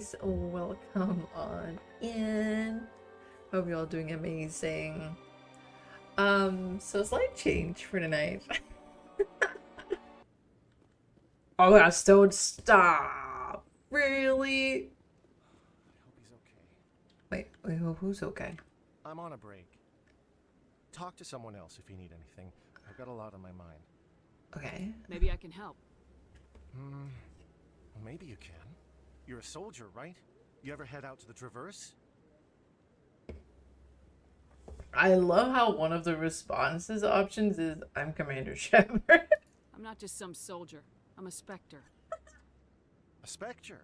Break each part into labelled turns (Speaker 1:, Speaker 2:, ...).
Speaker 1: guys, welcome on in. Hope you're all doing amazing. So slight change for tonight. Oh yeah, don't stop. Really?
Speaker 2: I hope he's okay.
Speaker 1: Wait, who's okay?
Speaker 2: I'm on a break. Talk to someone else if you need anything. I've got a lot on my mind.
Speaker 1: Okay.
Speaker 3: Maybe I can help.
Speaker 2: Well, maybe you can. You're a soldier, right? You ever head out to the Traverse?
Speaker 1: I love how one of the responses options is I'm Commander Shepard.
Speaker 3: I'm not just some soldier. I'm a Spectre.
Speaker 2: A Spectre?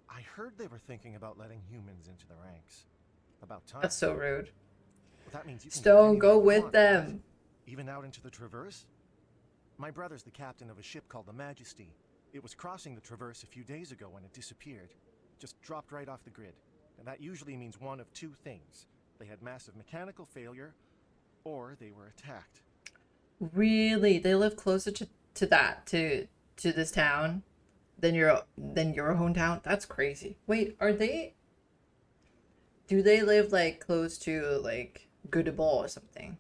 Speaker 2: I heard they were thinking about letting humans into the ranks. About time.
Speaker 1: That's so rude.
Speaker 2: Well, that means you can
Speaker 1: Stone,
Speaker 2: anywhere
Speaker 1: go
Speaker 2: you
Speaker 1: with
Speaker 2: want,
Speaker 1: them.
Speaker 2: right? Even out into the Traverse? My brother's the captain of a ship called the Majesty. It was crossing the Traverse a few days ago when it disappeared. Just dropped right off the grid. And that usually means one of two things. They had massive mechanical failure, or they were attacked.
Speaker 1: Really? They live closer to this town than your hometown? That's crazy. Wait, do they live like close to like Göteborg or something?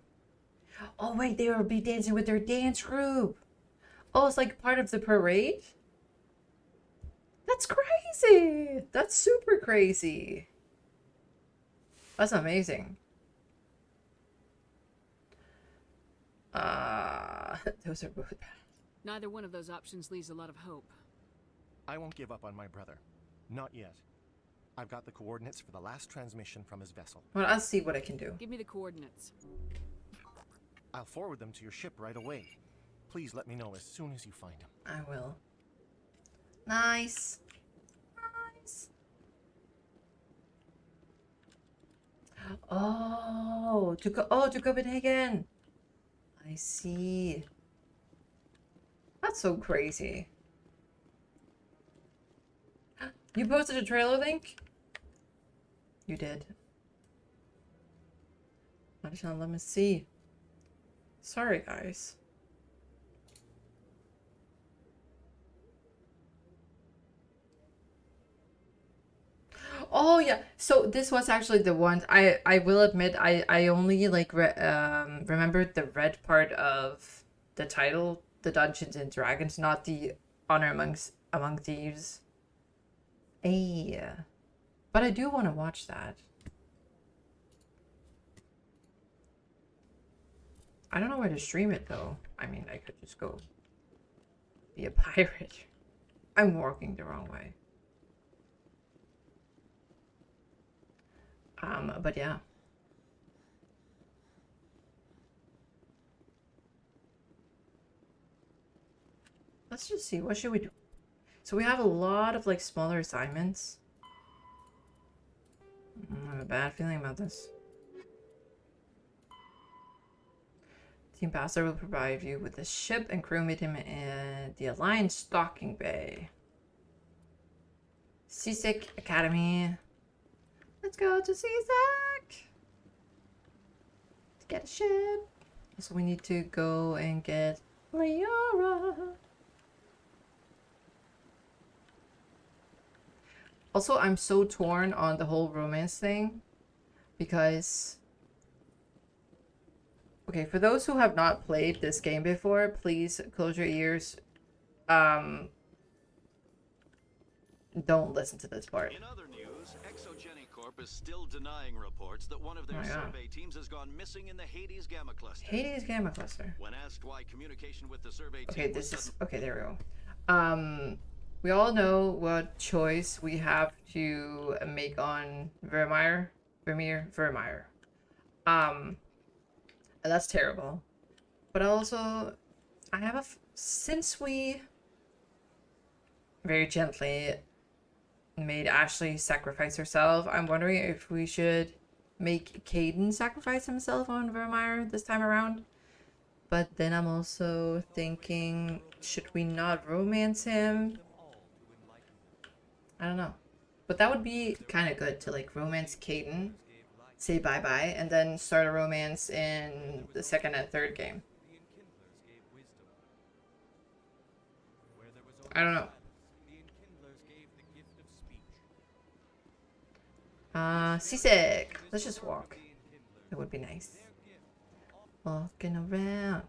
Speaker 1: Oh wait, they will be dancing with their dance group. Oh, it's like part of the parade? That's crazy. That's super crazy. That's amazing. Those are both bad.
Speaker 3: Neither one of those options leaves a lot of hope.
Speaker 2: I won't give up on my brother. Not yet. I've got the coordinates for the last transmission from his vessel.
Speaker 1: Well, I'll see what I can do.
Speaker 3: Give me the coordinates.
Speaker 2: I'll forward them to your ship right away. Please let me know as soon as you find him.
Speaker 1: I will. Nice. Nice. Oh, to Copenhagen. I see. That's so crazy. You posted a trailer link? You did. Let me see. Sorry, guys. Oh yeah, so this was actually the one I will admit I only like remembered the red part of the title, the Dungeons and Dragons, not the Honor Among Thieves. Yeah, but I do want to watch that. I don't know where to stream it though. I mean, I could just go be a pirate. I'm walking the wrong way. But yeah. Let's just see, what should we do? So we have a lot of like smaller assignments. I have a bad feeling about this. Team Passer will provide you with a ship and crew. Meet him in the Alliance docking bay. Seasick Academy. Let's go to Seasick to get a ship. So we need to go and get Leora. Also, I'm so torn on the whole romance thing because, okay, for those who have not played this game before, please close your ears. Don't listen to this part.
Speaker 4: In other news, Corp is still denying reports that one of their survey teams has gone missing in the Hades Gamma Cluster.
Speaker 1: Hades Gamma Cluster.
Speaker 4: When asked why communication with the survey
Speaker 1: Okay,
Speaker 4: team
Speaker 1: okay, there we go. We all know what choice we have to make on Vermeer. That's terrible. But also, I have since we very gently made Ashley sacrifice herself, I'm wondering if we should make Caden sacrifice himself on Vermeer this time around. But then I'm also thinking, should we not romance him? I don't know. But that would be kind of good to like romance Caden, say bye-bye, and then start a romance in the second and third game. I don't know. Seasick. Let's just walk. It would be nice. Walking around.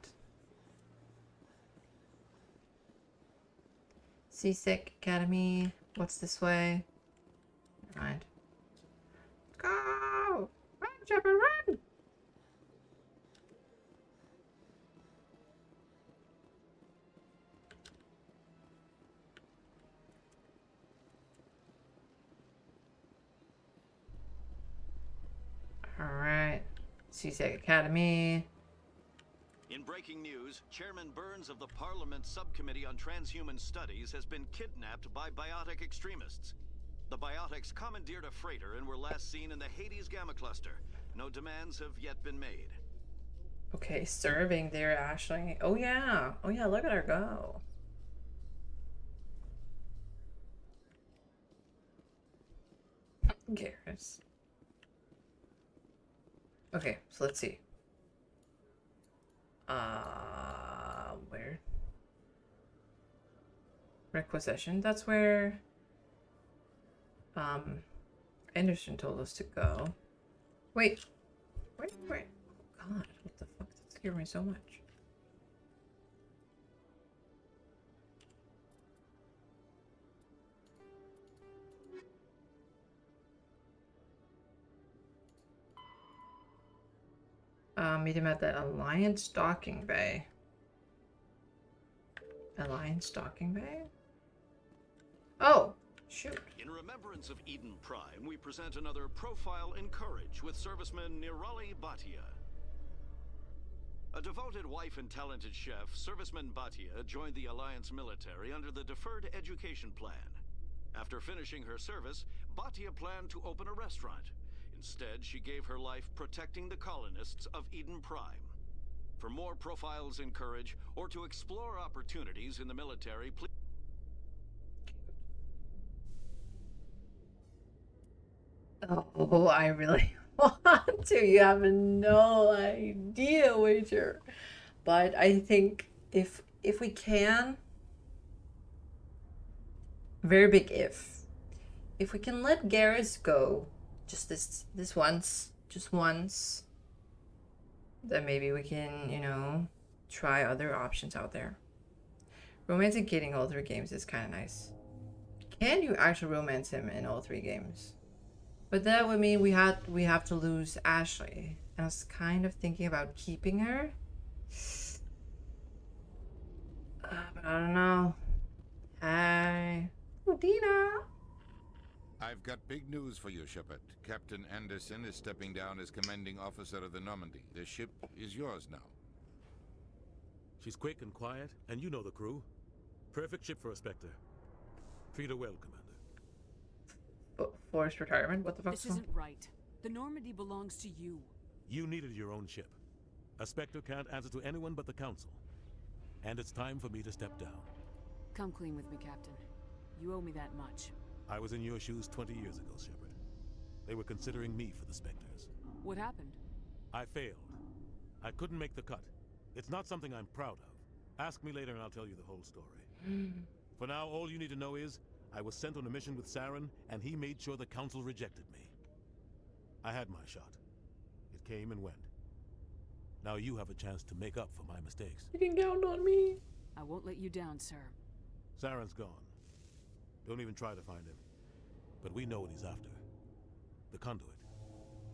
Speaker 1: Seasick Academy. What's this way? Never mind. Go! Run, Shepard, run! Alright. Seasick Academy.
Speaker 4: In breaking news, Chairman Burns of the Parliament Subcommittee on Transhuman Studies has been kidnapped by biotic extremists. The biotics commandeered a freighter and were last seen in the Hades Gamma Cluster. No demands have yet been made.
Speaker 1: Okay, serving there, Ashley. Oh yeah. Oh yeah, look at her go. Garrus. Okay, so let's see. Where? Requisition. That's where Anderson told us to go. Wait. Wait. Oh god, what the fuck? That scared me so much. Meet him at the Alliance Docking Bay. Alliance Docking Bay? Oh, shoot.
Speaker 4: In remembrance of Eden Prime, we present another profile in courage with serviceman Nirali Bhatia. A devoted wife and talented chef, serviceman Bhatia joined the Alliance military under the Deferred Education Plan. After finishing her service, Bhatia planned to open a restaurant. Instead, she gave her life protecting the colonists of Eden Prime. For more profiles in courage, or to explore opportunities in the military, please...
Speaker 1: Oh, I really want to. You have no idea, Witcher. But I think if we can, very big if we can let Garrus go, just this once, just once, then maybe we can, you know, try other options out there. Romanticating all 3 games is kind of nice. Can you actually romance him in all 3 games? But that would mean we have to lose Ashley. And I was kind of thinking about keeping her. But I don't know. Hi. Oh, Dina.
Speaker 5: I've got big news for you, Shepard. Captain Anderson is stepping down as commanding officer of the Normandy. The ship is yours now.
Speaker 6: She's quick and quiet, and you know the crew. Perfect ship for a Spectre. Treat her well, Commander.
Speaker 1: Forced retirement? What the fuck?
Speaker 3: This isn't right. The Normandy belongs to you.
Speaker 6: You needed your own ship. A Spectre can't answer to anyone but the Council. And it's time for me to step down.
Speaker 3: Come clean with me, Captain. You owe me that much.
Speaker 6: I was in your shoes 20 years ago, Shepard. They were considering me for the Spectres.
Speaker 3: What happened?
Speaker 6: I failed. I couldn't make the cut. It's not something I'm proud of. Ask me later and I'll tell you the whole story. For now, all you need to know is, I was sent on a mission with Saren, and he made sure the Council rejected me. I had my shot. It came and went. Now you have a chance to make up for my mistakes.
Speaker 1: You can count on me.
Speaker 3: I won't let you down, sir.
Speaker 6: Saren's gone. Don't even try to find him. But we know what he's after. The conduit.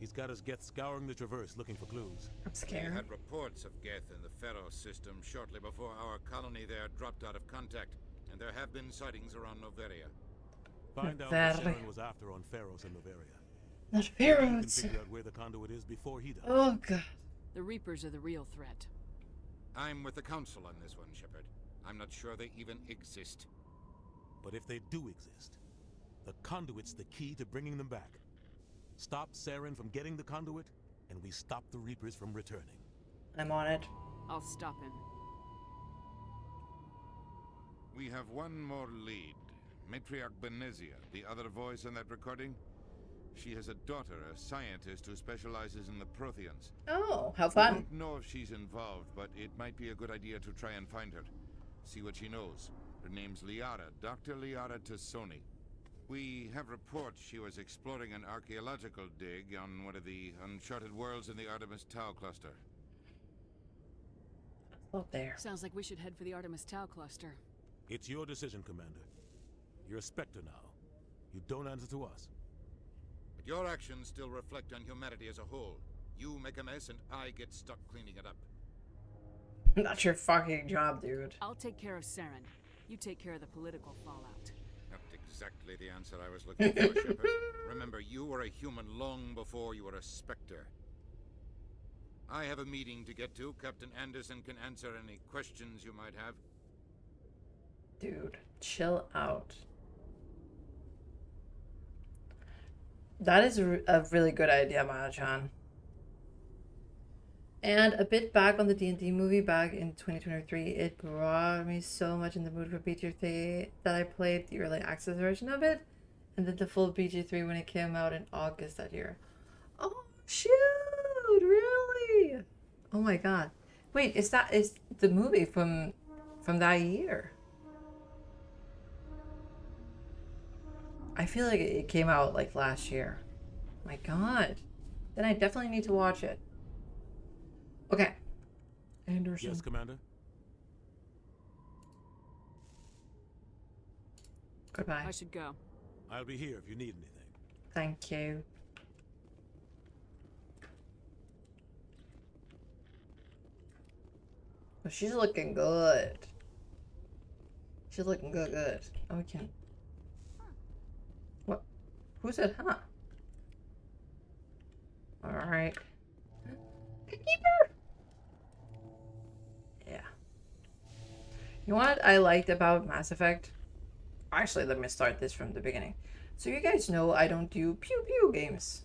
Speaker 6: He's got his Geth scouring the Traverse looking for clues.
Speaker 1: I'm
Speaker 5: We
Speaker 1: scared.
Speaker 5: had reports of Geth in the Pharaoh system shortly before our colony there dropped out of contact, and there have been sightings around Noveria.
Speaker 6: Find out
Speaker 1: Noveria.
Speaker 6: what Saren was after on Pharos and Noveria.
Speaker 1: Not
Speaker 6: You
Speaker 1: Pharaoh.
Speaker 6: can figure out where the conduit is before he does.
Speaker 1: Oh god.
Speaker 3: The Reapers are the real threat.
Speaker 5: I'm with the Council on this one, Shepard. I'm not sure they even exist.
Speaker 6: But if they do exist, the conduit's the key to bringing them back. Stop Saren from getting the conduit, and we stop the Reapers from returning.
Speaker 1: I'm on it.
Speaker 3: I'll stop him.
Speaker 5: We have one more lead. Matriarch Benezia, the other voice in that recording. She has a daughter, a scientist who specializes in the Protheans.
Speaker 1: Oh, how
Speaker 5: I
Speaker 1: fun.
Speaker 5: don't know if she's involved, but it might be a good idea to try and find her. See what she knows. Her name's Liara, Dr. Liara Tassoni. We have reports she was exploring an archaeological dig on one of the uncharted worlds in the Artemis Tau cluster.
Speaker 1: Up there.
Speaker 3: Sounds like we should head for the Artemis Tau cluster.
Speaker 6: It's your decision, Commander. You're a Spectre now. You don't answer to us.
Speaker 5: But your actions still reflect on humanity as a whole. You make a mess and I get stuck cleaning it up.
Speaker 1: That's your fucking job, dude.
Speaker 3: I'll take care of Saren. You take care of the political fallout.
Speaker 5: Not exactly the answer I was looking for, Shepard. Remember, you were a human long before you were a Spectre. I have a meeting to get to. Captain Anderson can answer any questions you might have.
Speaker 1: Dude, chill out. That is a really good idea, Maya-chan. And a bit back on the D&D movie back in 2023, it brought me so much in the mood for BG3 that I played the early access version of it, and then the full BG3 when it came out in August that year. Oh shoot, really? Oh my god. Wait, is the movie from that year? I feel like it came out like last year. My god. Then I definitely need to watch it. Okay. Anderson.
Speaker 6: Yes, Commander?
Speaker 1: Goodbye.
Speaker 3: I should go.
Speaker 6: I'll be here if you need anything.
Speaker 1: Thank you. Oh, she's looking good. She's looking good. Oh, we can. What? Who said huh? Alright. Keeper! Yeah. You know what I liked about Mass Effect? Actually, let me start this from the beginning. So you guys know I don't do pew pew games.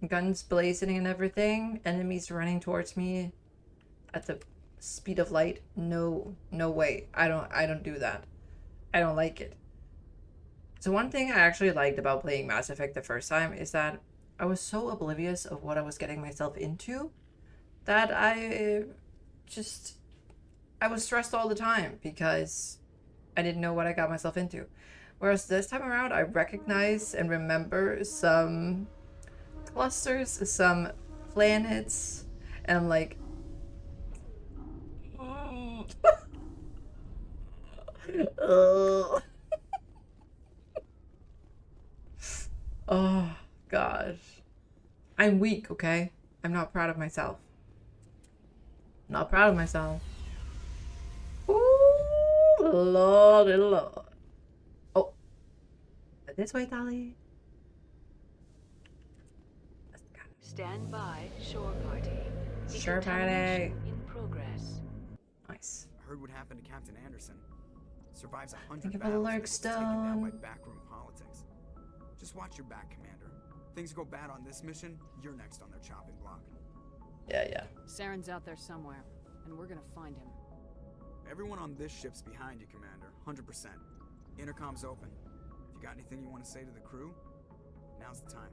Speaker 1: Guns blazing and everything, enemies running towards me at the speed of light. No way. I don't do that. I don't like it. So one thing I actually liked about playing Mass Effect the first time is that I was so oblivious of what I was getting myself into that I was stressed all the time because I didn't know what I got myself into. Whereas this time around, I recognize and remember some clusters, some planets, and I'm like, oh gosh. I'm weak, okay? I'm not proud of myself. Not proud of myself. Ooh, lordy lord. Oh. This way, Dolly.
Speaker 7: Stand by, shore party.
Speaker 1: Shore party.
Speaker 7: In progress.
Speaker 1: Nice.
Speaker 8: I heard what happened to Captain Anderson. Survives 100
Speaker 1: Think of a
Speaker 8: battles,
Speaker 1: lurk
Speaker 8: but gets taken down by
Speaker 1: stone.
Speaker 8: backroom politics. Just watch your back, Commander. Things go bad on this mission, you're next on their chopping block.
Speaker 1: Yeah.
Speaker 3: Saren's out there somewhere, and we're gonna find him.
Speaker 8: Everyone on this ship's behind you, Commander. 100%. Intercom's open. If you got anything you want to say to the crew, now's the time.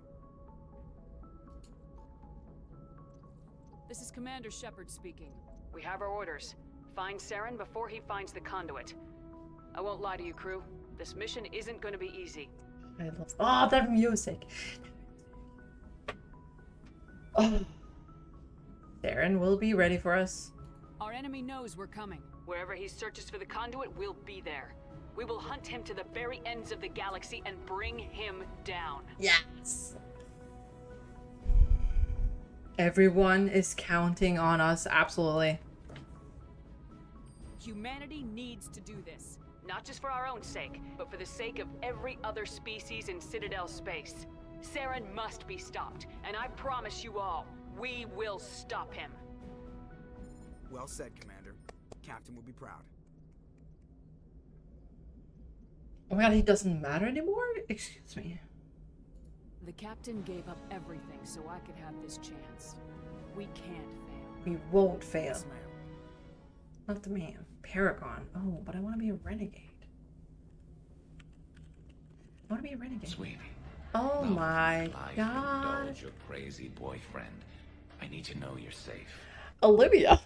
Speaker 3: This is Commander Shepard speaking.
Speaker 7: We have our orders. Find Saren before he finds the conduit. I won't lie to you, crew. This mission isn't going to be easy.
Speaker 1: I love. Oh, that music. Oh. Darren will be ready for us.
Speaker 3: Our enemy knows we're coming.
Speaker 7: Wherever he searches for the conduit, we'll be there. We will hunt him to the very ends of the galaxy and bring him down.
Speaker 1: Yes. Everyone is counting on us, absolutely.
Speaker 3: Humanity needs to do this.
Speaker 7: Not just for our own sake, but for the sake of every other species in Citadel space. Saren must be stopped, and I promise you all, we will stop him.
Speaker 8: Well said, Commander. Captain will be proud.
Speaker 1: Oh my god, he doesn't matter anymore? Excuse me.
Speaker 3: The captain gave up everything so I could have this chance. We can't fail.
Speaker 1: We won't fail.
Speaker 8: Yes, ma'am.
Speaker 1: Not the man. Paragon. Oh, but I want to be a renegade. I want to be a renegade.
Speaker 9: Sweetie.
Speaker 1: Oh
Speaker 9: no,
Speaker 1: my
Speaker 9: life
Speaker 1: god.
Speaker 9: indulge your crazy boyfriend. I need to know you're safe.
Speaker 1: Olivia.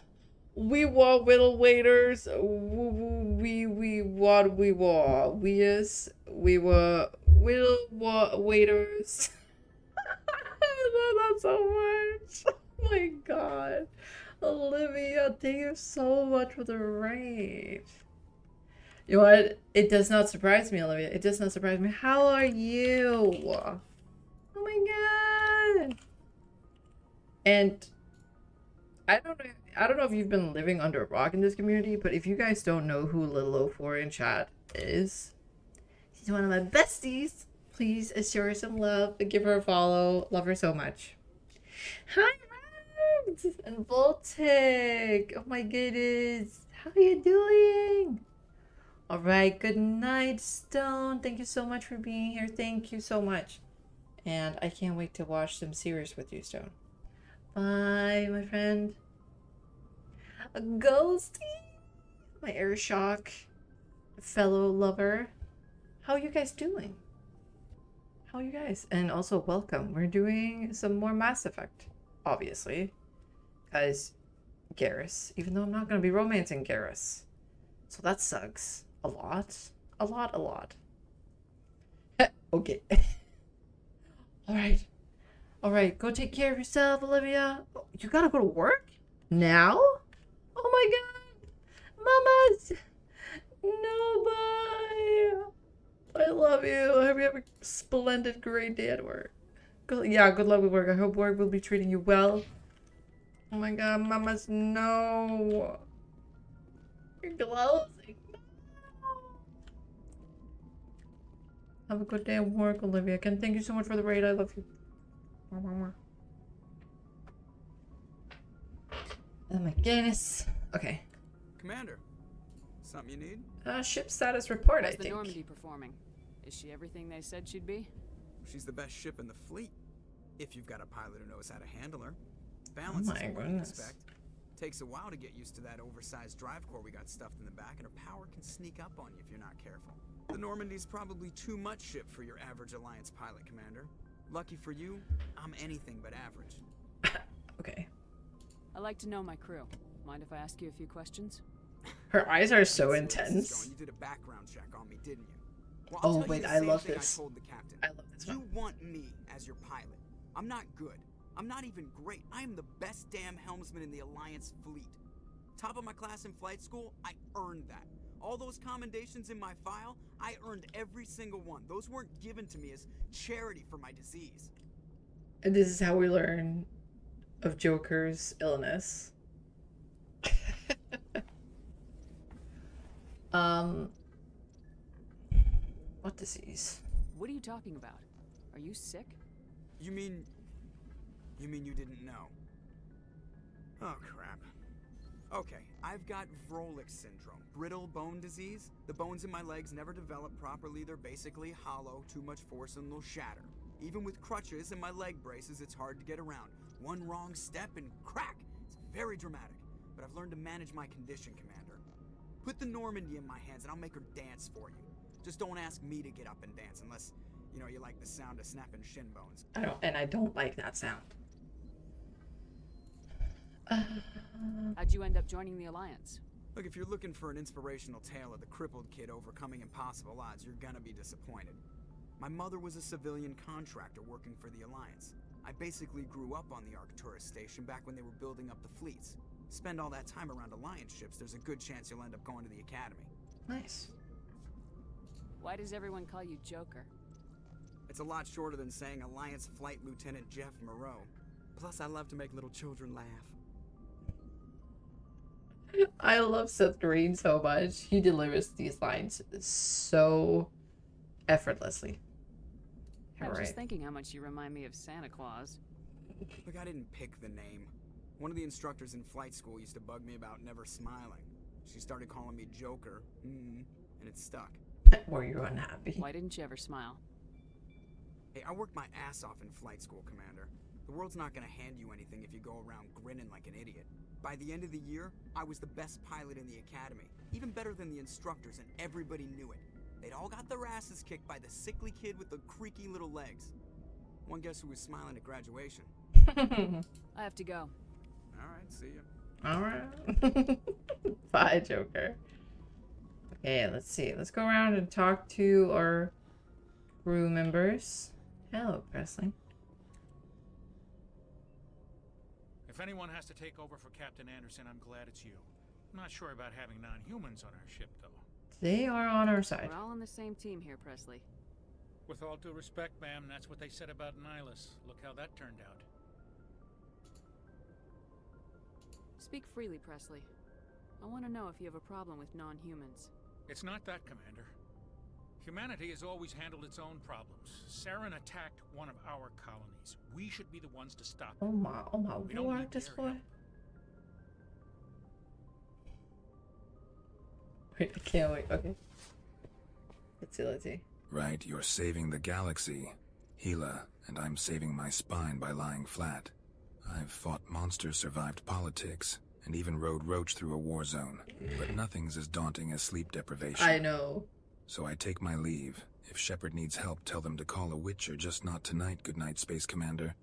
Speaker 1: We were little waiters. We what we were. We were waiters. I love that so much. Oh my god. Olivia, thank you so much for the raid. You know what? It does not surprise me, Olivia. It does not surprise me. How are you? Oh my god. And I don't know if you've been living under a rock in this community, but if you guys don't know who Little04 in chat is, she's one of my besties. Please show her some love and give her a follow. Love her so much. Hi, Rams! And Voltic! Oh my goodness. How are you doing? Alright, good night, Stone. Thank you so much for being here. Thank you so much. And I can't wait to watch some series with you, Stone. Bye, my friend. A ghosty! My air shock fellow lover. How are you guys doing? How are you guys? And also, welcome. We're doing some more Mass Effect, obviously. Because Garrus, even though I'm not going to be romancing Garrus. So that sucks. A lot. A lot. Okay. Alright. Alright, go take care of yourself, Olivia. You gotta go to work? Now? Oh my god. Mamas! No, bye. I love you. I hope you have a splendid, great day at work. Yeah, good luck with work. I hope work will be treating you well. Oh my god, mamas, no. You're closing. Have a good day at work, Olivia. Ken, thank you so much for the raid. I love you. Oh my goodness. Okay.
Speaker 8: Commander, something you need?
Speaker 1: Ship status report,
Speaker 3: How's
Speaker 1: I
Speaker 3: the
Speaker 1: think.
Speaker 3: Normandy performing? Is she everything they said she'd be?
Speaker 8: She's the best ship in the fleet. If you've got a pilot who knows how to handle her.
Speaker 1: Oh
Speaker 8: Balance
Speaker 1: my
Speaker 8: is what you'd
Speaker 1: goodness.
Speaker 8: expect. Takes a while to get used to that oversized drive core we got stuffed in the back, and her power can sneak up on you if you're not careful. The Normandy's probably too much ship for your average Alliance pilot, Commander. Lucky for you, I'm anything but average.
Speaker 1: Okay.
Speaker 3: I like to know my crew. Mind if I ask you a few questions?
Speaker 1: Her eyes are so
Speaker 8: Let's see where this is
Speaker 1: intense.
Speaker 8: going. You did a background check on me, didn't you? Well,
Speaker 1: Oh,
Speaker 8: I'll tell
Speaker 1: wait,
Speaker 8: you the
Speaker 1: I
Speaker 8: same
Speaker 1: love
Speaker 8: thing
Speaker 1: this.
Speaker 8: I told the captain.
Speaker 1: I love this
Speaker 8: You
Speaker 1: one.
Speaker 8: want me as your pilot. I'm not good. I'm not even great. I am the best damn helmsman in the Alliance fleet. Top of my class in flight school, I earned that. All those commendations in my file, I earned every single one. Those weren't given to me as charity for my disease.
Speaker 1: And this is how we learn of Joker's illness. What disease?
Speaker 3: What are you talking about? Are you sick?
Speaker 8: You mean you didn't know? Oh, crap. Okay, I've got Vrolik syndrome, brittle bone disease. The bones in my legs never develop properly. They're basically hollow, too much force and they'll shatter. Even with crutches and my leg braces, it's hard to get around. One wrong step and crack! It's very dramatic, but I've learned to manage my condition, Commander. Put the Normandy in my hands and I'll make her dance for you. Just don't ask me to get up and dance unless, you know, you like the sound of snapping shin bones.
Speaker 1: I don't like that sound.
Speaker 3: How'd you end up joining the Alliance?
Speaker 8: Look, if you're looking for an inspirational tale of the crippled kid overcoming impossible odds, you're gonna be disappointed. My mother was a civilian contractor working for the Alliance. I basically grew up on the Arcturus station back when they were building up the fleets. Spend all that time around Alliance ships, there's a good chance you'll end up going to the Academy.
Speaker 1: Nice.
Speaker 3: Why does everyone call you Joker?
Speaker 8: It's a lot shorter than saying Alliance Flight Lieutenant Jeff Moreau. Plus, I love to make little children laugh.
Speaker 1: I love Seth Green so much. He delivers these lines so effortlessly.
Speaker 3: I was
Speaker 1: Alright.
Speaker 3: just thinking how much you remind me of Santa Claus.
Speaker 8: Look, I didn't pick the name. One of the instructors in flight school used to bug me about never smiling. She started calling me Joker, and it stuck.
Speaker 1: Were you unhappy?
Speaker 3: Why didn't you ever smile?
Speaker 8: Hey, I worked my ass off in flight school, Commander. The world's not gonna hand you anything if you go around grinning like an idiot. By the end of the year, I was the best pilot in the Academy. Even better than the instructors, and everybody knew it. They'd all got their asses kicked by the sickly kid with the creaky little legs. One guess who was smiling at graduation?
Speaker 3: I have to go.
Speaker 8: Alright, see ya.
Speaker 1: Alright. Bye, Joker. Okay, let's see. Let's go around and talk to our crew members. Hello, Presley.
Speaker 10: If anyone has to take over for Captain Anderson, I'm glad it's you. I'm not sure about having non-humans on our ship, though.
Speaker 1: They are on our side.
Speaker 3: We're all on the same team here, Presley.
Speaker 10: With all due respect, ma'am, that's what they said about Nihilus. Look how that turned out.
Speaker 3: Speak freely, Presley. I want to know if you have a problem with non-humans.
Speaker 10: It's not that, Commander. Humanity has always handled its own problems. Saren attacked one of our colonies. We should be the ones to stop it.
Speaker 1: Oh my
Speaker 10: We don't
Speaker 1: word,
Speaker 10: need
Speaker 1: this
Speaker 10: their
Speaker 1: boy.
Speaker 10: help.
Speaker 1: Wait, I can't wait. Okay. Let's see.
Speaker 11: Right, you're saving the galaxy, Hela, and I'm saving my spine by lying flat. I've fought monsters, survived politics, and even rode Roach through a war zone. But nothing's as daunting as sleep deprivation.
Speaker 1: I know.
Speaker 11: So I take my leave. If Shepard needs help, tell them to call a Witcher, just not tonight, good night, Space Commander.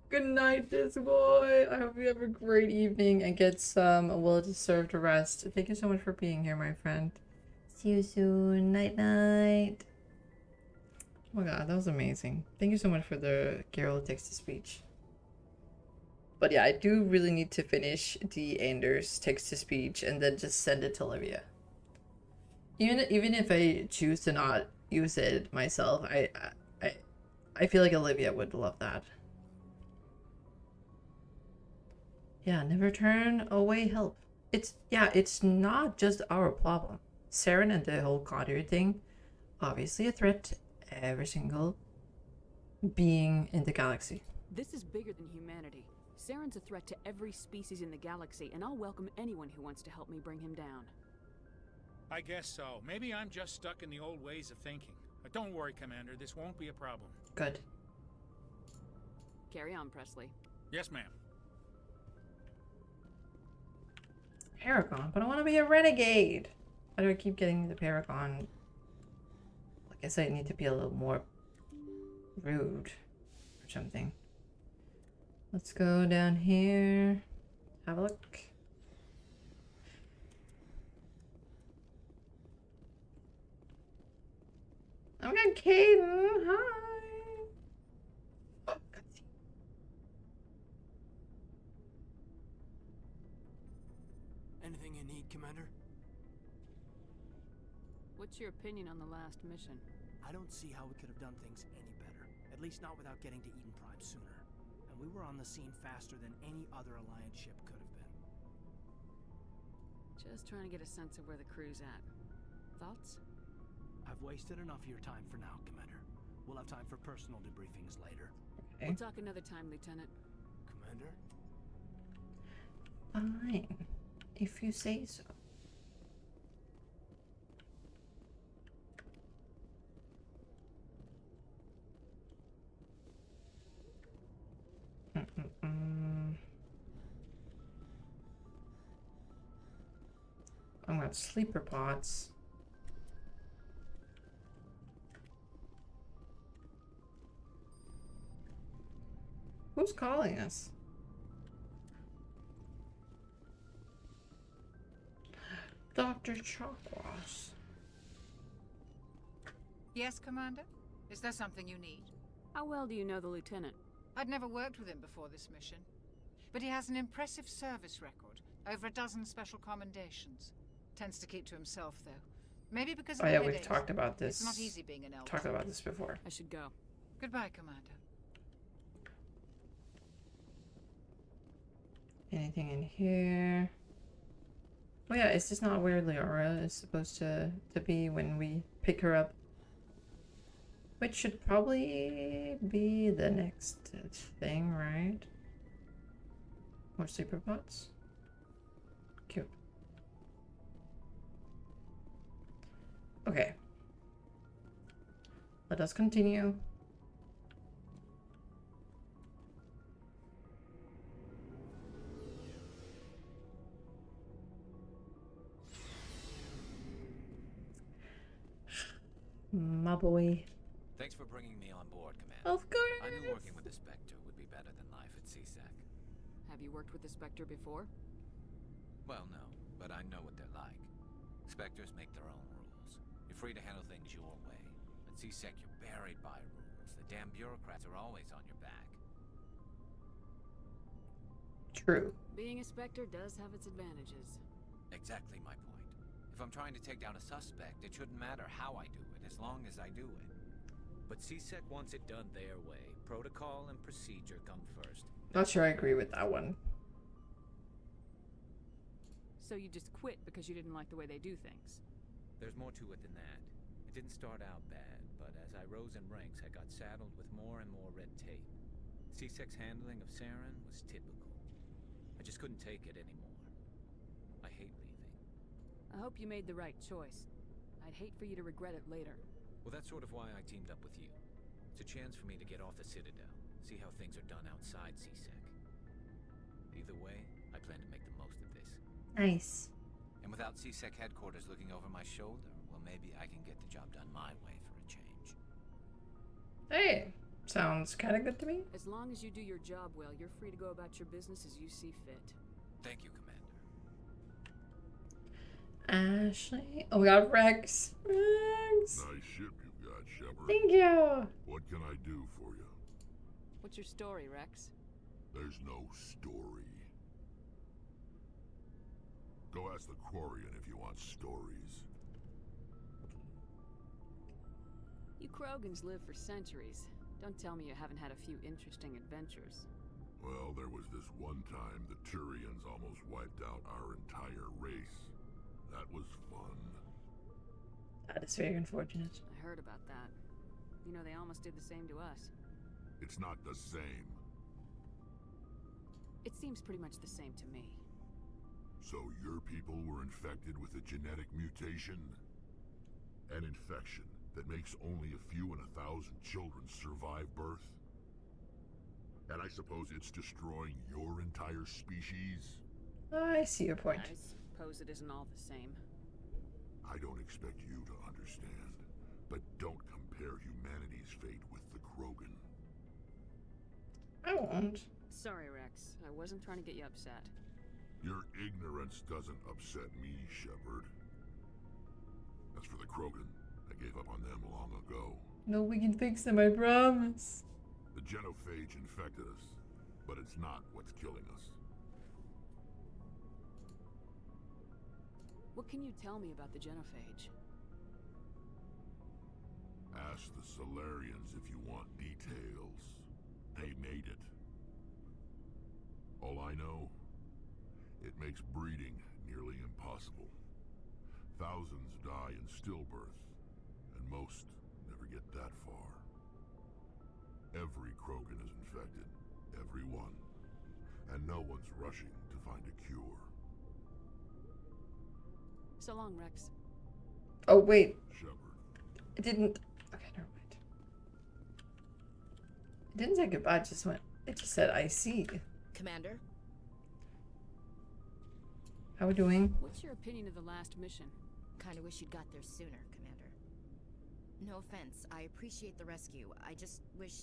Speaker 1: Good night, this boy. I hope you have a great evening and get some well-deserved rest. Thank you so much for being here, my friend. See you soon. Night, night. Oh my god, that was amazing. Thank you so much for the Geralt text-to-speech. But yeah, I do really need to finish the Anders text-to-speech and then just send it to Olivia. Even if I choose to not use it myself, I feel like Olivia would love that. Yeah, never turn away help. It's not just our problem. Saren and the whole Cotter thing, obviously a threat to every single being in the galaxy.
Speaker 3: This is bigger than humanity. Saren's a threat to every species in the galaxy, and I'll welcome anyone who wants to help me bring him down.
Speaker 10: I guess so. Maybe I'm just stuck in the old ways of thinking. But don't worry, Commander. This won't be a problem.
Speaker 1: Good.
Speaker 3: Carry on, Presley.
Speaker 10: Yes, ma'am.
Speaker 1: Paragon, but I want to be a renegade. Why do I keep getting the Paragon? I guess I need to be a little more rude or something. Let's go down here. Have a look. I'm got Caden. Hi. Oh,
Speaker 8: Anything you need, Commander?
Speaker 3: What's your opinion on the last mission?
Speaker 12: I don't see how we could have done things any better. At least not without getting to Eden Prime sooner. And we were on the scene faster than any other Alliance ship could have been.
Speaker 3: Just trying to get a sense of where the crew's at. Thoughts?
Speaker 12: I've wasted enough of your time for now, Commander. We'll have time for personal debriefings later.
Speaker 1: Okay.
Speaker 3: We'll talk another time, Lieutenant.
Speaker 12: Commander?
Speaker 1: Fine. If you say so. I'm got sleeper pots. Who's calling us? Dr. Chakwas.
Speaker 13: Yes, Commander? Is there something you need?
Speaker 3: How well do you know the Lieutenant?
Speaker 13: I'd never worked with him before this mission. But he has an impressive service record. Over a dozen special commendations. Tends to keep to himself, though. Maybe because of
Speaker 1: Oh yeah,
Speaker 13: the
Speaker 1: we've
Speaker 13: headaches.
Speaker 1: talked about this.
Speaker 13: It's not easy being an elf.
Speaker 1: Talked about this before.
Speaker 3: I should go.
Speaker 13: Goodbye, Commander.
Speaker 1: Anything in here? Oh yeah, is this not where Liara is supposed to be when we pick her up? Which should probably be the next thing, right? More sleeper pots? Cute. Okay. Let us continue. My boy.
Speaker 9: Thanks for bringing me on board, Commander.
Speaker 1: Of course.
Speaker 9: I knew working with the Spectre would be better than life at CSAC.
Speaker 3: Have you worked with the Spectre before?
Speaker 9: Well, no, but I know what they're like. Spectres make their own rules. You're free to handle things your way, but
Speaker 14: C-Sec, you're buried by rules. The damn bureaucrats are always on your back.
Speaker 1: True.
Speaker 3: Being a Spectre does have its advantages.
Speaker 14: Exactly my point. If I'm trying to take down a suspect, it shouldn't matter how I do it, as long as I do it. But C-Sec wants it done their way. Protocol and procedure come first.
Speaker 1: Not sure I agree with that one.
Speaker 3: So you just quit because you didn't like the way they do things?
Speaker 14: There's more to it than that. It didn't start out bad, but as I rose in ranks, I got saddled with more and more red tape. C-Sec's handling of Saren was typical. I just couldn't take it anymore. I hate leaving.
Speaker 3: I hope you made the right choice. I'd hate for you to regret it later.
Speaker 14: Well, that's sort of why I teamed up with you. It's a chance for me to get off the Citadel, see how things are done outside C-Sec. Either way, I plan to make the most of this.
Speaker 1: Nice.
Speaker 14: And without C-Sec headquarters looking over my shoulder, well, maybe I can get the job done my way for a change.
Speaker 1: Hey, sounds kind of good to me.
Speaker 3: As long as you do your job well, you're free to go about your business as you see fit.
Speaker 14: Thank you, Commander.
Speaker 1: Ashley. Oh, we got Rex. Rex.
Speaker 15: Nice ship you've got, Shepard.
Speaker 1: Thank you.
Speaker 15: What can I do for you?
Speaker 3: What's your story, Rex?
Speaker 15: There's no story. Go ask the Quarian if you want stories.
Speaker 3: You Krogans live for centuries. Don't tell me you haven't had a few interesting adventures.
Speaker 15: Well, there was this one time the Turians almost wiped out our entire race. That was fun.
Speaker 1: That is very unfortunate.
Speaker 3: I heard about that. You know, they almost did the same to us.
Speaker 15: It's not the same.
Speaker 3: It seems pretty much the same to me.
Speaker 15: So your people were infected with a genetic mutation? An infection that makes only a few in 1,000 children survive birth? And I suppose it's destroying your entire species?
Speaker 1: I see your point.
Speaker 3: I suppose it isn't all the same.
Speaker 15: I don't expect you to understand, but don't compare humanity's fate with the Krogan.
Speaker 1: I won't.
Speaker 3: Sorry, Rex. I wasn't trying to get you upset.
Speaker 15: Your ignorance doesn't upset me, Shepard. As for the Krogan, I gave up on them long ago.
Speaker 1: No, we can fix them, I promise.
Speaker 15: The genophage infected us, but it's not what's killing us.
Speaker 3: What can you tell me about the genophage?
Speaker 15: Ask the Solarians if you want details. They made it. All I know, it makes breeding nearly impossible. Thousands die in stillbirth, and most never get that far. Every Krogan is infected, every one, and no one's rushing to find a cure.
Speaker 3: So long, Rex.
Speaker 1: Oh, wait.
Speaker 15: Shepard.
Speaker 1: It didn't. Okay, never mind. It didn't say goodbye, it just went. It just said, I see.
Speaker 16: Commander?
Speaker 1: How we doing?
Speaker 3: What's your opinion of the last mission?
Speaker 16: Kinda wish you'd got there sooner, Commander. No offense, I appreciate the rescue. I just wish...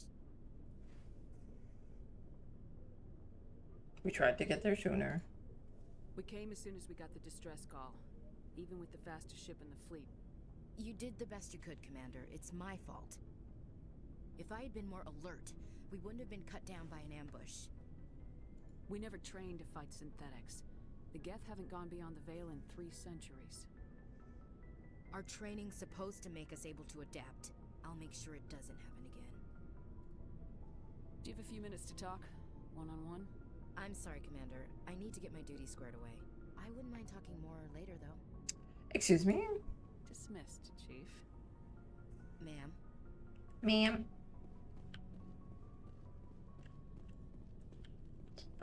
Speaker 1: We tried to get there sooner.
Speaker 3: We came as soon as we got the distress call, even with the fastest ship in the fleet.
Speaker 16: You did the best you could, Commander. It's my fault. If I had been more alert, we wouldn't have been cut down by an ambush.
Speaker 3: We never trained to fight synthetics. The Geth haven't gone beyond the Veil in 3 centuries.
Speaker 16: Our training's supposed to make us able to adapt. I'll make sure it doesn't happen again.
Speaker 3: Do you have a few minutes to talk? One-on-one?
Speaker 16: I'm sorry, Commander. I need to get my duties squared away. I wouldn't mind talking more later, though.
Speaker 1: Excuse me?
Speaker 3: Dismissed, Chief.
Speaker 16: Ma'am.
Speaker 1: Ma'am.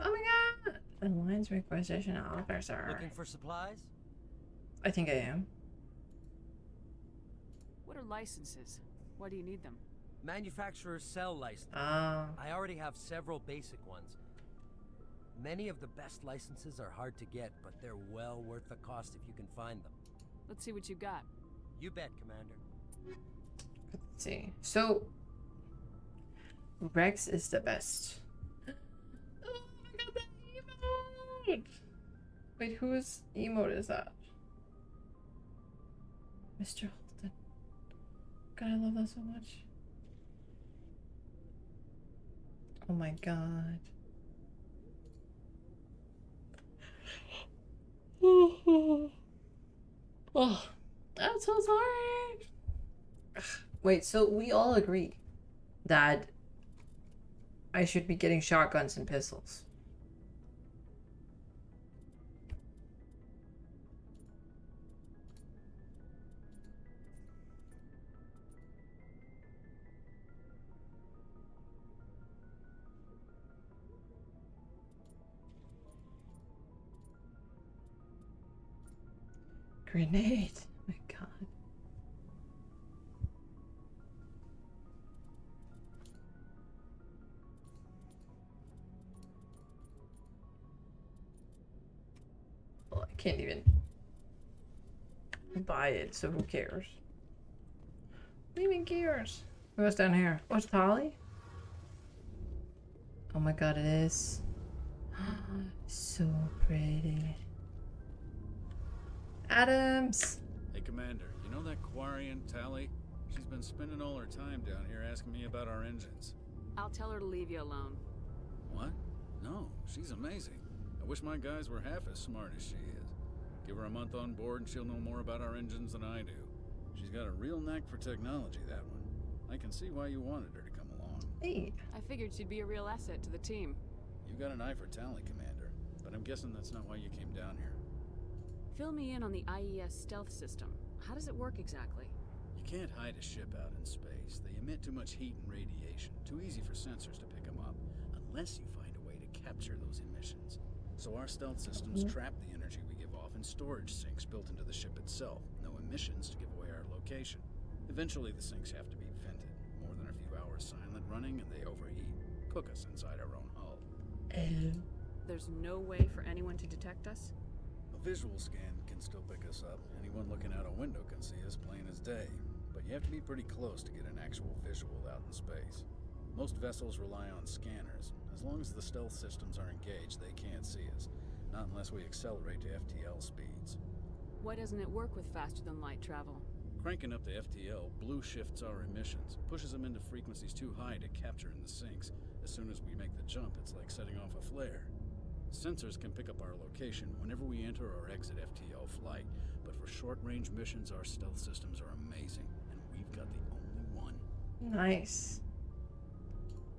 Speaker 1: Oh my god! Alliance requisition officer.
Speaker 17: Looking for supplies?
Speaker 1: I think I am.
Speaker 3: What are licenses? Why do you need them?
Speaker 17: Manufacturers sell licenses.
Speaker 1: Ah.
Speaker 17: I already have several basic ones. Many of the best licenses are hard to get, but they're well worth the cost if you can find them.
Speaker 3: Let's see what you got.
Speaker 17: You bet, Commander.
Speaker 1: Let's see. So, Rex is the best. Oh my god, that emote! Wait, whose emote is that? Mr. Holden. God, I love that so much. Oh my god. Oh, I'm so sorry. Wait, so we all agree that I should be getting shotguns and pistols. Grenade. Oh my god. Well, I can't even buy it, so who cares? Who even cares? What's down here? What's Tali? Oh my god, it is. So pretty. Adams!
Speaker 18: Hey, Commander, you know that Quarian, Tali? She's been spending all her time down here asking me about our engines.
Speaker 3: I'll tell her to leave you alone.
Speaker 18: What? No, she's amazing. I wish my guys were half as smart as she is. Give her a month on board and she'll know more about our engines than I do. She's got a real knack for technology, that one. I can see why you wanted her to come along.
Speaker 1: Hey.
Speaker 3: I figured she'd be a real asset to the team.
Speaker 18: You got an eye for Tali, Commander, but I'm guessing that's not why you came down here.
Speaker 3: Fill me in on the IES stealth system. How does it work exactly?
Speaker 18: You can't hide a ship out in space. They emit too much heat and radiation. Too easy for sensors to pick them up, unless you find a way to capture those emissions. So our stealth systems trap the energy we give off in storage sinks built into the ship itself. No emissions to give away our location. Eventually the sinks have to be vented. More than a few hours silent running and they overheat. Cook us inside our own hull.
Speaker 3: There's no way for anyone to detect us?
Speaker 18: A visual scan can still pick us up. Anyone looking out a window can see us plain as day. But you have to be pretty close to get an actual visual out in space. Most vessels rely on scanners. As long as the stealth systems are engaged, they can't see us. Not unless we accelerate to FTL speeds.
Speaker 3: Why doesn't it work with faster than light travel?
Speaker 18: Cranking up the FTL blue shifts our emissions, pushes them into frequencies too high to capture in the sinks. As soon as we make the jump, it's like setting off a flare. Sensors can pick up our location whenever we enter or exit FTL flight, but for short-range missions, our stealth systems are amazing, and we've got the only one.
Speaker 1: Nice.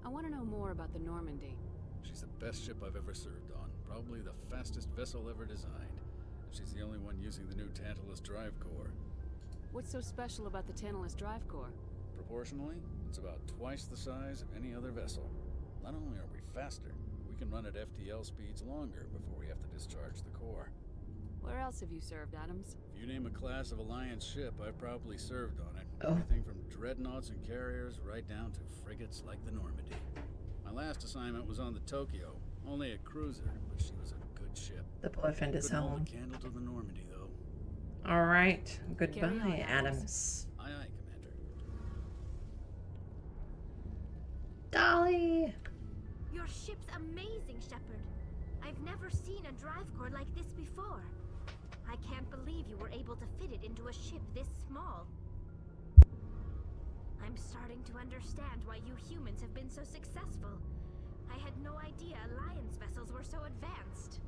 Speaker 3: I want to know more about the Normandy.
Speaker 18: She's the best ship I've ever served on, probably the fastest vessel ever designed. And she's the only one using the new Tantalus drive core.
Speaker 3: What's so special about the Tantalus drive core?
Speaker 18: Proportionally, it's about twice the size of any other vessel. Not only are we faster, we can run at FTL speeds longer before we have to discharge the core.
Speaker 3: Where else have you served, Adams?
Speaker 18: If you name a class of Alliance ship, I've probably served on it.
Speaker 1: Oh.
Speaker 18: Everything from dreadnoughts and carriers right down to frigates like the Normandy. My last assignment was on the Tokyo, only a cruiser, but she was a good ship.
Speaker 1: The boyfriend is
Speaker 18: Couldn't hold
Speaker 1: home.
Speaker 18: a candle to the Normandy, though.
Speaker 1: Alright. Goodbye,
Speaker 3: Carry on,
Speaker 1: Adams.
Speaker 18: Aye, aye, Commander.
Speaker 1: Dolly!
Speaker 19: Your ship's amazing, Shepard. I've never seen a drive core like this before. I can't believe you were able to fit it into a ship this small. I'm starting to understand why you humans have been so successful. I had no idea Alliance vessels were so advanced.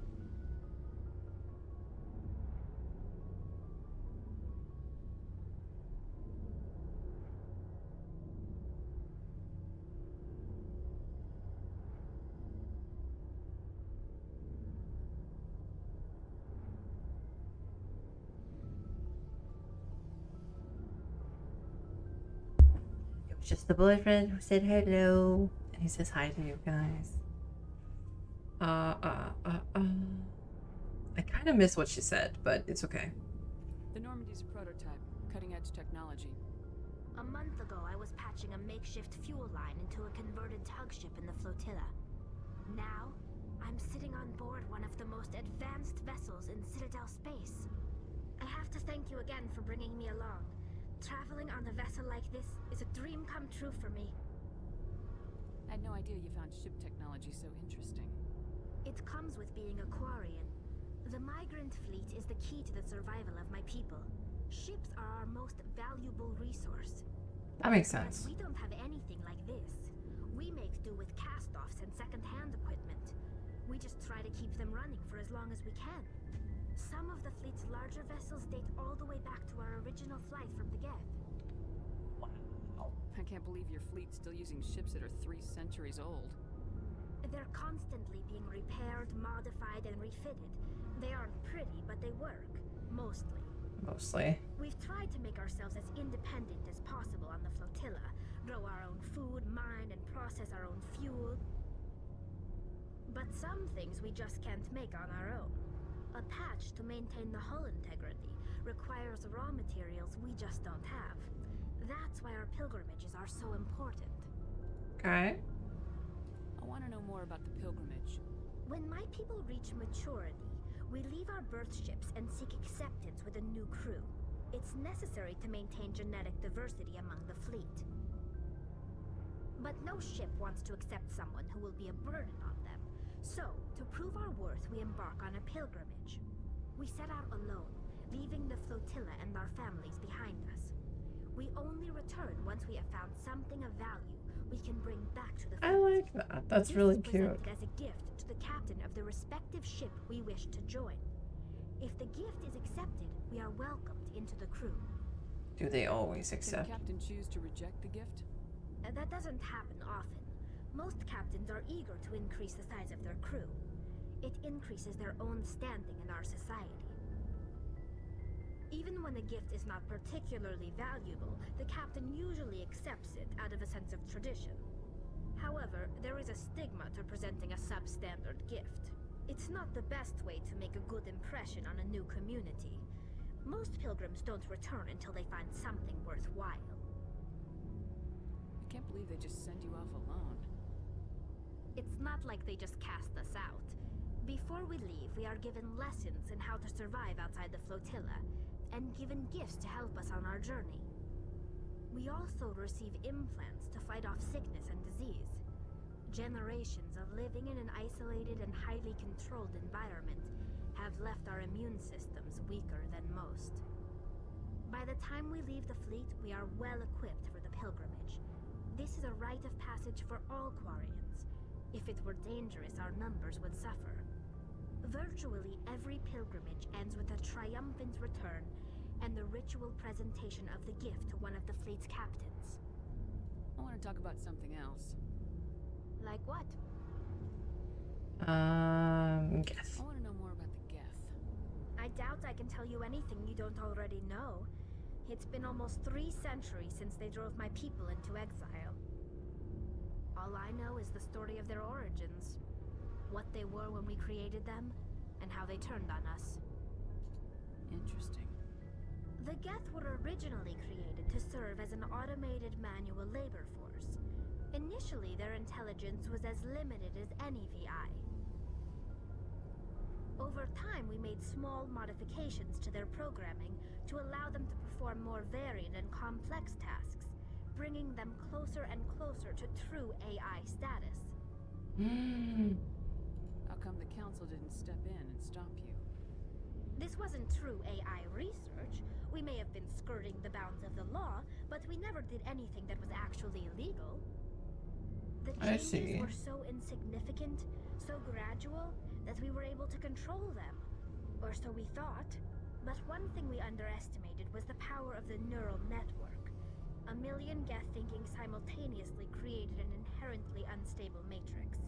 Speaker 1: It was just the boyfriend who said hello. And he says hi to you guys. I kind of miss what she said, but it's okay.
Speaker 3: The Normandy's a prototype, cutting-edge technology.
Speaker 19: A month ago, I was patching a makeshift fuel line into a converted tug ship in the flotilla. Now, I'm sitting on board one of the most advanced vessels in Citadel space. I have to thank you again for bringing me along. Traveling on a vessel like this is a dream come true for me.
Speaker 3: I had no idea you found ship technology so interesting.
Speaker 19: It comes with being a Quarian. The migrant fleet is the key to the survival of my people. Ships are our most valuable resource.
Speaker 1: That makes sense.
Speaker 19: But we don't have anything like this. We make do with cast-offs and second-hand equipment. We just try to keep them running for as long as we can. Some of the fleet's larger vessels date all the way back to our original flight from the Geth.
Speaker 3: I can't believe your fleet's still using ships that are 3 centuries old.
Speaker 19: They're constantly being repaired, modified, and refitted. They aren't pretty, but they work. Mostly.
Speaker 1: Mostly.
Speaker 19: We've tried to make ourselves as independent as possible on the flotilla. Grow our own food, mine, and process our own fuel. But some things we just can't make on our own. A patch to maintain the hull integrity requires raw materials we just don't have. That's why our pilgrimages are so important.
Speaker 1: Okay.
Speaker 3: I want to know more about the pilgrimage.
Speaker 19: When my people reach maturity, we leave our birth ships and seek acceptance with a new crew. It's necessary to maintain genetic diversity among the fleet. But no ship wants to accept someone who will be a burden on them. So, to prove our worth, we embark on a pilgrimage. We set out alone, leaving the flotilla and our families behind us. We only return once we have found something of value we can bring back to the fleet.
Speaker 1: I like that. That's really cute.
Speaker 19: This is presented as a gift to the captain of the respective ship we wish to join. If the gift is accepted, we are welcomed into the crew.
Speaker 1: Do they always
Speaker 3: Can
Speaker 1: accept?
Speaker 3: the captain choose to reject the gift?
Speaker 19: That doesn't happen often. Most captains are eager to increase the size of their crew. It increases their own standing in our society. Even when a gift is not particularly valuable, the captain usually accepts it out of a sense of tradition. However, there is a stigma to presenting a substandard gift. It's not the best way to make a good impression on a new community. Most pilgrims don't return until they find something worthwhile.
Speaker 3: I can't believe they just send you off alone.
Speaker 19: It's not like they just cast us out. Before we leave, we are given lessons in how to survive outside the flotilla, and given gifts to help us on our journey. We also receive implants to fight off sickness and disease. Generations of living in an isolated and highly controlled environment have left our immune systems weaker than most. By the time we leave the fleet, we are well equipped for the pilgrimage. This is a rite of passage for all Quarians. If it were dangerous, our numbers would suffer. Virtually every pilgrimage ends with a triumphant return and the ritual presentation of the gift to one of the fleet's captains.
Speaker 3: I want to talk about something else.
Speaker 19: Like what?
Speaker 1: Geth.
Speaker 3: I want to know more about the Geth.
Speaker 19: I doubt I can tell you anything you don't already know. It's been almost 3 centuries since they drove my people into exile. All I know is the story of their origins. What they were when we created them, and how they turned on us.
Speaker 3: Interesting.
Speaker 19: The Geth were originally created to serve as an automated manual labor force. Initially, their intelligence was as limited as any VI. Over time, we made small modifications to their programming to allow them to perform more varied and complex tasks, bringing them closer and closer to true AI status.
Speaker 3: How come the council didn't step in and stop you?
Speaker 19: This wasn't true AI research. We may have been skirting the bounds of the law, but we never did anything that was actually illegal. The changes were so insignificant, so gradual, that we were able to control them. Or so we thought. But one thing we underestimated was the power of the neural network. 1 million Geth thinking simultaneously created an inherently unstable matrix.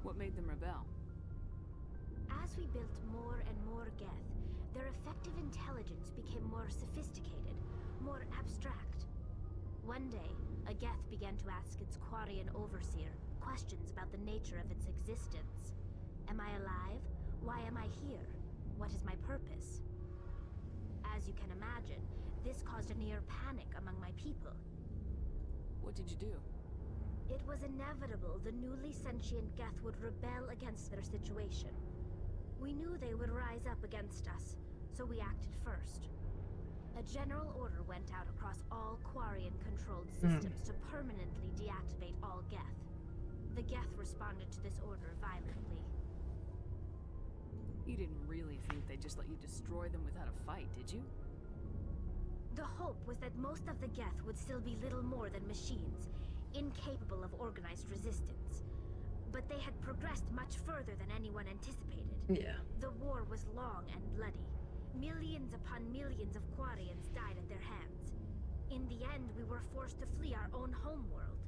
Speaker 3: What made them rebel?
Speaker 19: As we built more and more Geth, their effective intelligence became more sophisticated, more abstract. One day, a Geth began to ask its Quarian overseer questions about the nature of its existence. Am I alive? Why am I here? What is my purpose? As you can imagine, this caused a near panic among my people.
Speaker 3: What did you do?
Speaker 19: It was inevitable the newly sentient Geth would rebel against their situation. We knew they would rise up against us, so we acted first. A general order went out across all Quarian-controlled systems to permanently deactivate all Geth. The Geth responded to this order violently.
Speaker 3: You didn't really think they'd just let you destroy them without a fight, did you?
Speaker 19: The hope was that most of the Geth would still be little more than machines, incapable of organized resistance. But they had progressed much further than anyone anticipated.
Speaker 1: Yeah.
Speaker 19: The war was long and bloody. Millions upon millions of Quarians died at their hands. In the end, we were forced to flee our own homeworld.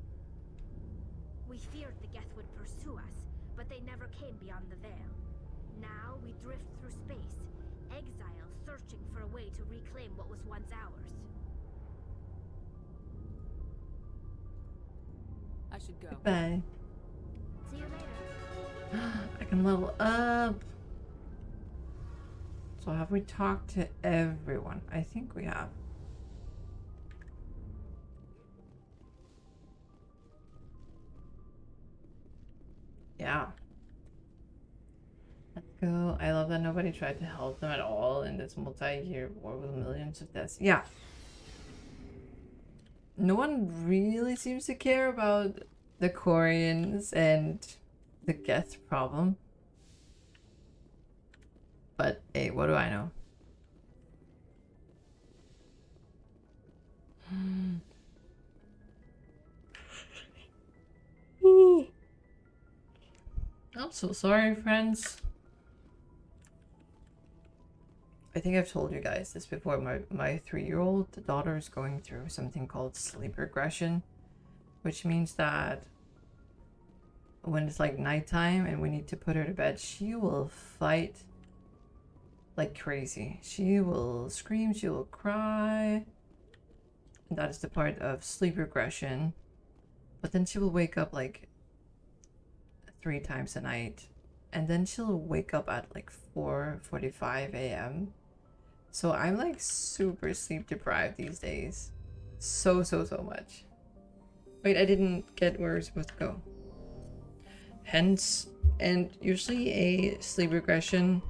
Speaker 19: We feared the Geth would pursue us, but they never came beyond the Veil. Now we drift through space, exile, searching for a way to reclaim what was once ours.
Speaker 3: I should go.
Speaker 1: Bye.
Speaker 19: See you later.
Speaker 1: I can level up. So have we talked to everyone? I think we have. Yeah. Let's go. I love that nobody tried to help them at all in this multi-year war with millions of deaths. Yeah. No one really seems to care about the Quarians and the Geth problem. But hey, what do I know? I'm so sorry, friends. I think I've told you guys this before. My 3-year-old daughter is going through something called sleep regression, which means that when it's like nighttime and we need to put her to bed, she will fight like crazy. She will scream, she will cry. And that is the part of sleep regression. But then she will wake up like 3 times a night. And then she'll wake up at like 4:45 a.m. So I'm like super sleep deprived these days. So much. Wait, I didn't get where we're supposed to go. Hence, and usually a sleep regression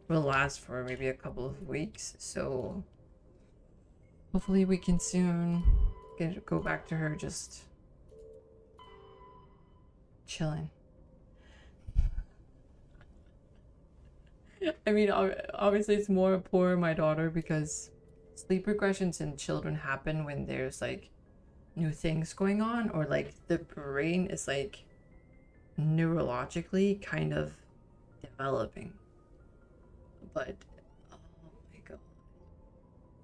Speaker 1: will last for maybe a couple of weeks. So hopefully we can soon go back to her just chilling. I mean, obviously it's more for my daughter because sleep regressions in children happen when there's like new things going on, or like the brain is like neurologically kind of developing. But oh my god,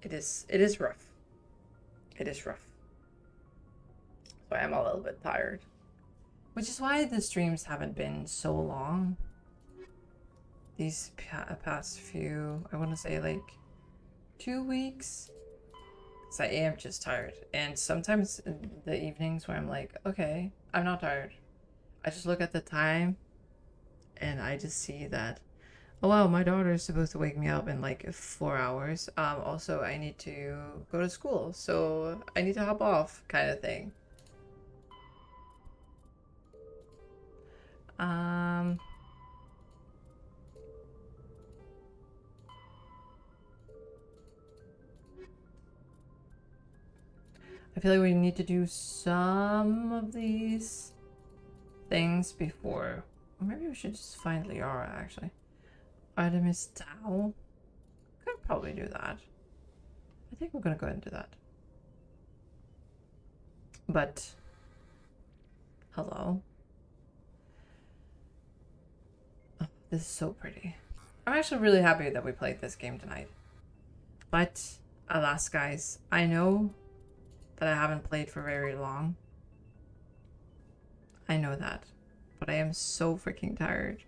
Speaker 1: it is rough. It is rough. So I am a little bit tired, which is why the streams haven't been so long these past few, I want to say like 2 weeks, because I am just tired. And sometimes in the evenings where I'm like, okay, I'm not tired, I just look at the time and I just see that, oh wow, my daughter is supposed to wake me up in like 4 hours. Also I need to go to school, so I need to hop off, kind of thing. I feel like we need to do some of these things before. Or maybe we should just find Liara, actually. Artemis Tau. Could probably do that. I think we're gonna go ahead and do that. But hello. Oh, this is so pretty. I'm actually really happy that we played this game tonight. But alas, guys, I know that I haven't played for very long. I know that. But I am so freaking tired.